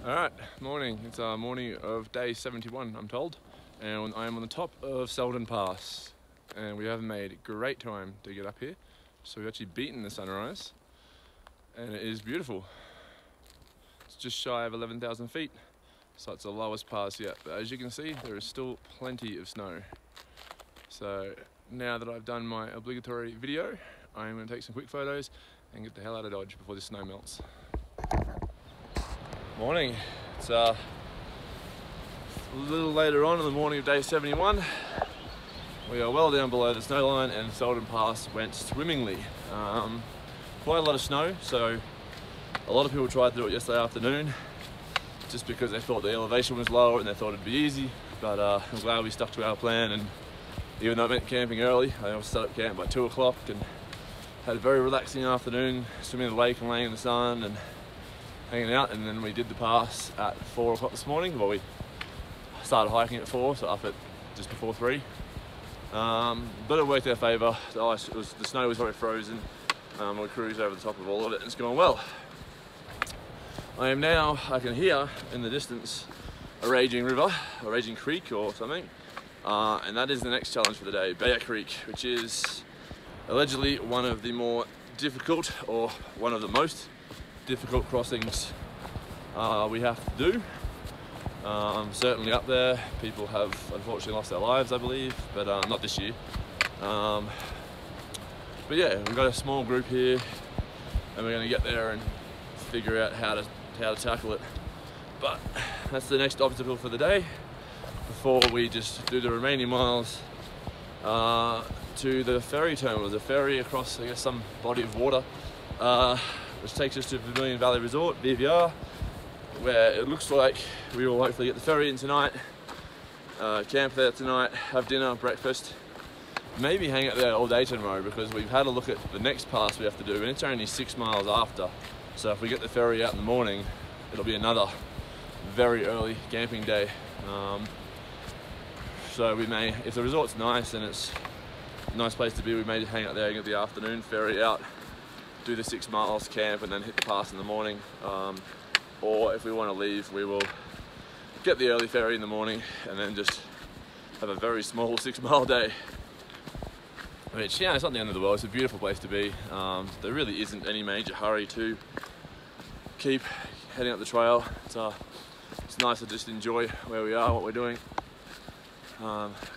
Alright, morning. It's our morning of day 71, I'm told, and I am on the top of Seldon Pass, and we have made great time to get up here. So we've actually beaten the sunrise, and it is beautiful. It's just shy of 11,000 feet, so it's the lowest pass yet. But as you can see, there is still plenty of snow. So now that I've done my obligatory video, I'm going to take some quick photos and get the hell out of Dodge before the snow melts. Morning. It's a little later on in the morning of day 71. We are well down below the snow line and Seldon Pass went swimmingly. Quite a lot of snow, so a lot of people tried to do it yesterday afternoon just because they thought the elevation was lower and they thought it'd be easy, but I'm glad we stuck to our plan, and even though it meant camping early, I always set up camp by 2 o'clock and had a very relaxing afternoon, swimming in the lake and laying in the sun and hanging out. And then we did the pass at 4 o'clock this morning. Well, we started hiking at 4, so up at just before 3. But it worked in our favour. The snow was very frozen. We cruised over the top of all of it and it's going well. I can hear in the distance a raging river, a raging creek or something. And that is the next challenge for the day, Bear Creek, which is allegedly one of the more difficult, or one of the most difficult crossings we have to do. Certainly up there, people have unfortunately lost their lives, I believe, but not this year. But yeah, we've got a small group here, and we're going to get there and figure out how to tackle it. But that's the next obstacle for the day, before we just do the remaining miles to the ferry terminal. There's a ferry across, I guess, some body of water, which takes us to Vermilion Valley Resort, VVR, where it looks like we will hopefully get the ferry in tonight, camp there tonight, have dinner, breakfast, maybe hang out there all day tomorrow, because we've had a look at the next pass we have to do, and it's only 6 miles after. So if we get the ferry out in the morning, it'll be another very early camping day. So we may, if the resort's nice and it's a nice place to be, we may hang out there and get the afternoon ferry out, do the 6 miles, camp, and then hit the pass in the morning. Or if we want to leave, we will get the early ferry in the morning and then just have a very small 6 mile day. Which, yeah, it's not the end of the world. It's a beautiful place to be. There really isn't any major hurry to keep heading up the trail. It's nice to just enjoy where we are, what we're doing.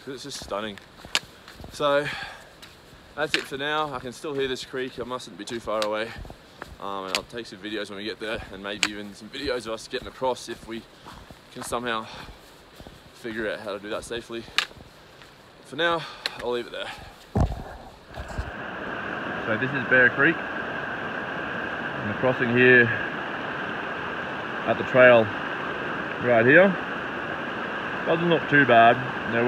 It's just stunning. So that's it for now. I can still hear this creek. I mustn't be too far away. And I'll take some videos when we get there, and maybe even some videos of us getting across if we can somehow figure out how to do that safely. For now, I'll leave it there. So this is Bear Creek, and the crossing here at the trail right here doesn't look too bad. There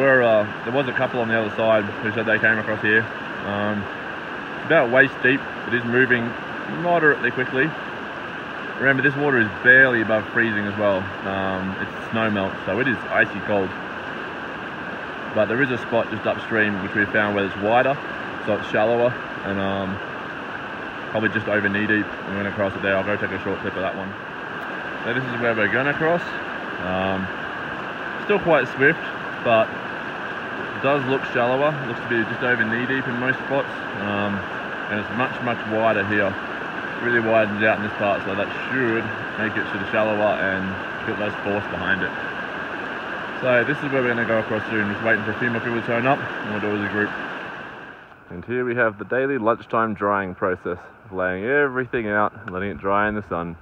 was a couple on the other side who said they came across here. It's about waist deep. It is moving moderately quickly. Remember, this water is barely above freezing as well. It's snow melt, so it is icy cold. But there is a spot just upstream which we found where it's wider, so it's shallower, and probably just over knee deep. We went across it there. I'll go take a short clip of that one. So this is where we're going to cross. Still quite swift, but it does look shallower. It looks to be just over knee deep in most spots, and it's much wider here. It really widens out in this part, so that should make it sort of shallower and a bit less force behind it. So this is where we're going to go across soon. Just waiting for a few more people to turn up, and we'll do it as a group. And here we have the daily lunchtime drying process, laying everything out and letting it dry in the sun,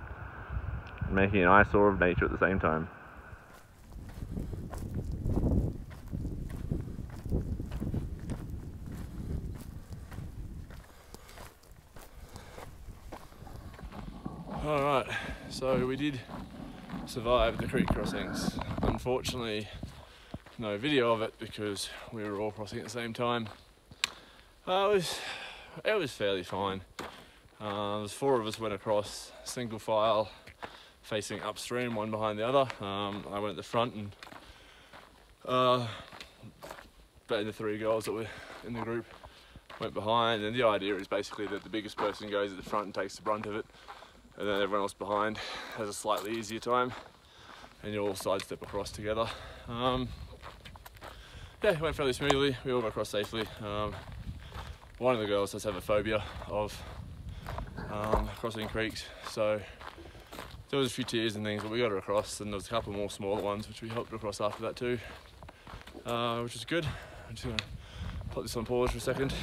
making an eyesore of nature at the same time. Alright, so we did survive the creek crossings. Unfortunately, no video of it because we were all crossing at the same time. It was fairly fine. There's 4 of us went across single file, facing upstream, one behind the other. I went at the front, and the 3 girls that were in the group went behind. And the idea is basically that the biggest person goes at the front and takes the brunt of it, and then everyone else behind has a slightly easier time. and you all sidestep across together. Yeah, it went fairly smoothly. We all got across safely. One of the girls does have a phobia of crossing creeks, so there was a few tears and things, but we got her across, and there was a couple more smaller ones which we helped her across after that too, which is good. I'm just gonna put this on pause for a second.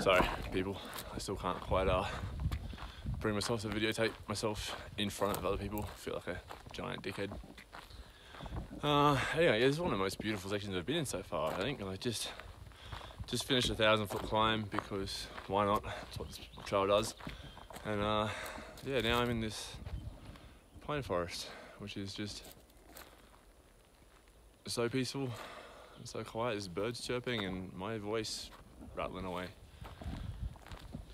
Sorry, people, I still can't quite bring myself to videotape myself in front of other people. I feel like a giant dickhead. Anyway, yeah, this is one of the most beautiful sections I've been in so far, I think. Like just finished a 1,000-foot climb because why not? That's what this trail does. And yeah, now I'm in this pine forest, which is just so peaceful and so quiet. There's birds chirping and my voice rattling away.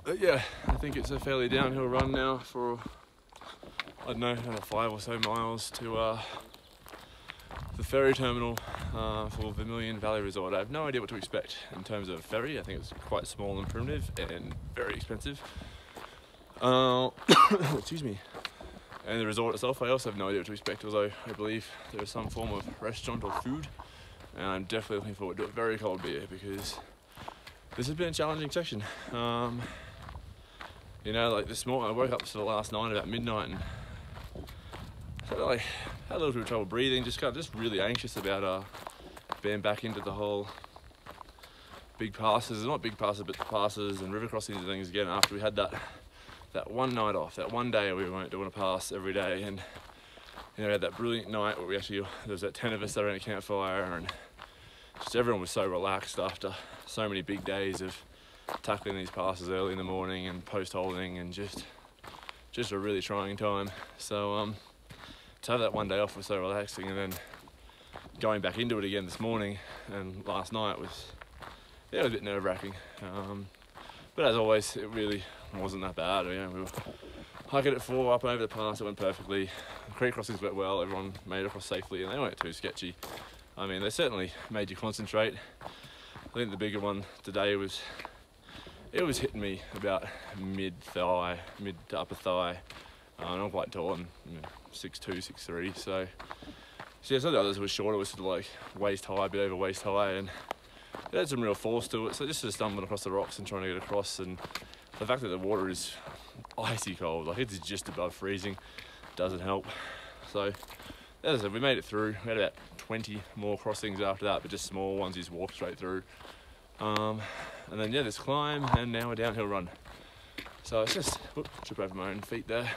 But yeah, I think it's a fairly downhill run now for, I don't know, another 5 or so miles to the ferry terminal for Vermilion Valley Resort. I have no idea what to expect in terms of ferry. I think it's quite small and primitive and very expensive. Excuse me. And the resort itself, I also have no idea what to expect, although I believe there is some form of restaurant or food. And I'm definitely looking forward to a very cold beer because this has been a challenging section. You know, like this morning, I woke up to the last night about midnight and sort of like had a little bit of trouble breathing, just really anxious about being back into the whole big passes, not big passes, but passes and river crossings and things again after we had that one night off, that one day we weren't doing a pass every day. And you know, we had that brilliant night where there was that 10 of us around a campfire, and just everyone was so relaxed after so many big days of tackling these passes early in the morning and post holding, and just a really trying time. So to have that one day off was so relaxing, and then going back into it again this morning and last night was a bit nerve-wracking. But as always, it really wasn't that bad. You know, we were hiking at 4 up and over the pass. It went perfectly. The creek crossings went well. Everyone made it across safely, and they weren't too sketchy. I mean, they certainly made you concentrate. I think the bigger one today was hitting me about mid to upper thigh. And I'm quite tall, and 6'2", 6'3", so yeah, some of the others were shorter, was sort of like waist high, a bit over waist high, and it had some real force to it, so just sort of stumbling across the rocks and trying to get across, and the fact that the water is icy cold, like it's just above freezing, doesn't help. So as I said, we made it through. We had about 20 more crossings after that, but just small ones you just walk straight through. And then yeah, this climb, and now a downhill run. So it's just, trip over my own feet there.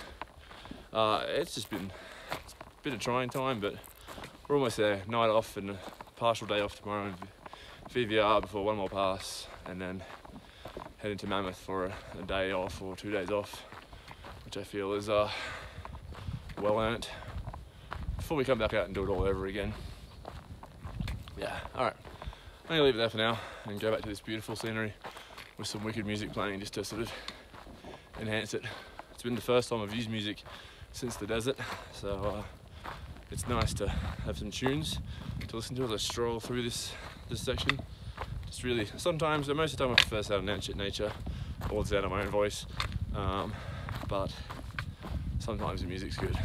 It's been a trying time, but we're almost there. Night off and a partial day off tomorrow in VVR before one more pass, and then heading to Mammoth for a day off or 2 days off, which I feel is well earned before we come back out and do it all over again. Yeah, alright. I'm gonna leave it there for now and go back to this beautiful scenery with some wicked music playing just to sort of enhance it. It's been the first time I've used music since the desert, so it's nice to have some tunes to listen to as I stroll through this section. Just really, sometimes, most of the time I prefer the sound of nature or the sound of my own voice, but sometimes the music's good.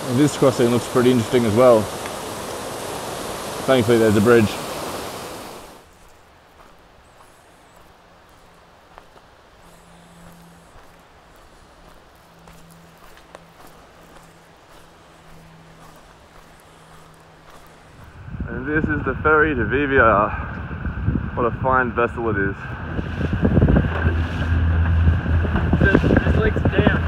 And this crossing looks pretty interesting as well. Thankfully there's a bridge. And this is the ferry to VVR. What a fine vessel it is. This lake's damp.